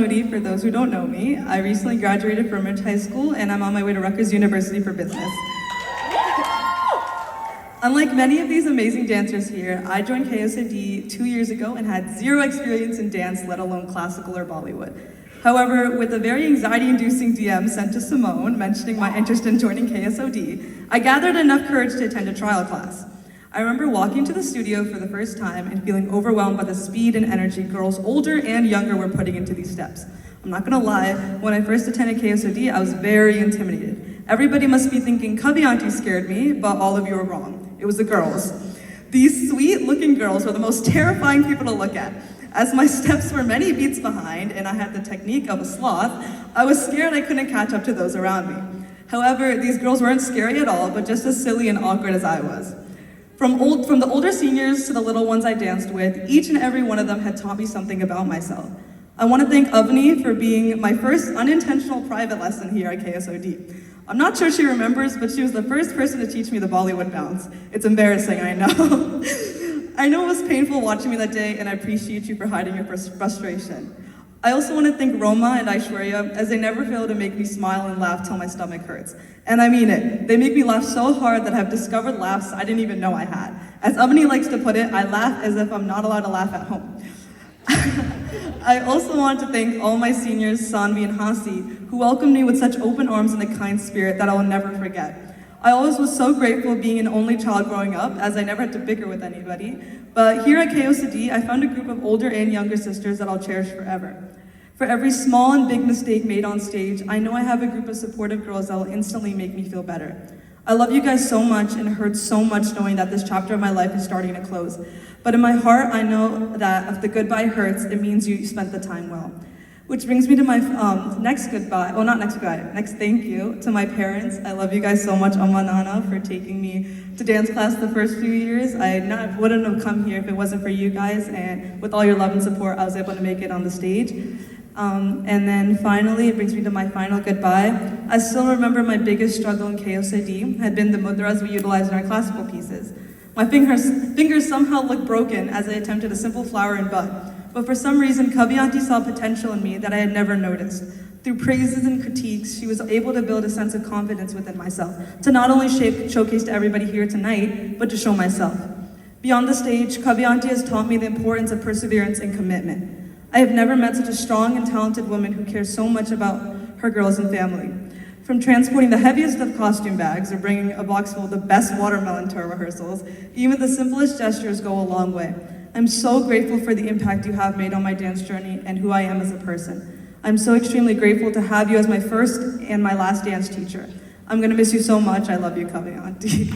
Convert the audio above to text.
For those who don't know me, I recently graduated from Rich High School and I'm on my way to Rutgers University for business. Unlike many of these amazing dancers here, I joined KSOD 2 years ago and had zero experience in dance, let alone classical or Bollywood. However, with a very anxiety-inducing DM sent to Simone mentioning my interest in joining KSOD, I gathered enough courage to attend a trial class. I remember walking to the studio for the first time and feeling overwhelmed by the speed and energy girls older and younger were putting into these steps. I'm not gonna lie, when I first attended KSOD, I was very intimidated. Everybody must be thinking Kavi Aunty scared me, but all of you are wrong. It was the girls. These sweet-looking girls were the most terrifying people to look at. As my steps were many beats behind and I had the technique of a sloth, I was scared I couldn't catch up to those around me. However, these girls weren't scary at all, but just as silly and awkward as I was. From the older seniors to the little ones I danced with, each and every one of them had taught me something about myself. I want to thank Avni for being my first unintentional private lesson here at KSOD. I'm not sure she remembers, but she was the first person to teach me the Bollywood bounce. It's embarrassing, I know. I know it was painful watching me that day, and I appreciate you for hiding your frustration. I also want to thank Roma and Aishwarya, as they never fail to make me smile and laugh till my stomach hurts. And I mean it. They make me laugh so hard that I've discovered laughs I didn't even know I had. As Avni likes to put it, I laugh as if I'm not allowed to laugh at home. I also want to thank all my seniors, Sanvi and Hasi, who welcomed me with such open arms and a kind spirit that I will never forget. I always was so grateful being an only child growing up, as I never had to bicker with anybody. But here at KOCD, I found a group of older and younger sisters that I'll cherish forever. For every small and big mistake made on stage, I know I have a group of supportive girls that will instantly make me feel better. I love you guys so much, and it hurts so much knowing that this chapter of my life is starting to close. But in my heart, I know that if the goodbye hurts, it means you spent the time well. Which brings me to my next thank you to my parents. I love you guys so much, Amma Nana, for taking me to dance class the first few years. I wouldn't have come here if it wasn't for you guys, and with all your love and support, I was able to make it on the stage. And then finally, it brings me to my final goodbye. I still remember my biggest struggle in KOCD had been the mudras we utilized in our classical pieces. My fingers somehow looked broken as I attempted a simple flower and bud. But for some reason, Kavi Aunty saw potential in me that I had never noticed. Through praises and critiques, she was able to build a sense of confidence within myself, to not only showcase to everybody here tonight, but to show myself. Beyond the stage, Kavi Aunty has taught me the importance of perseverance and commitment. I have never met such a strong and talented woman who cares so much about her girls and family. From transporting the heaviest of costume bags or bringing a box full of the best watermelon to our rehearsals, even the simplest gestures go a long way. I'm so grateful for the impact you have made on my dance journey and who I am as a person. I'm so extremely grateful to have you as my first and my last dance teacher. I'm gonna miss you so much. I love you, Kavi Aunty.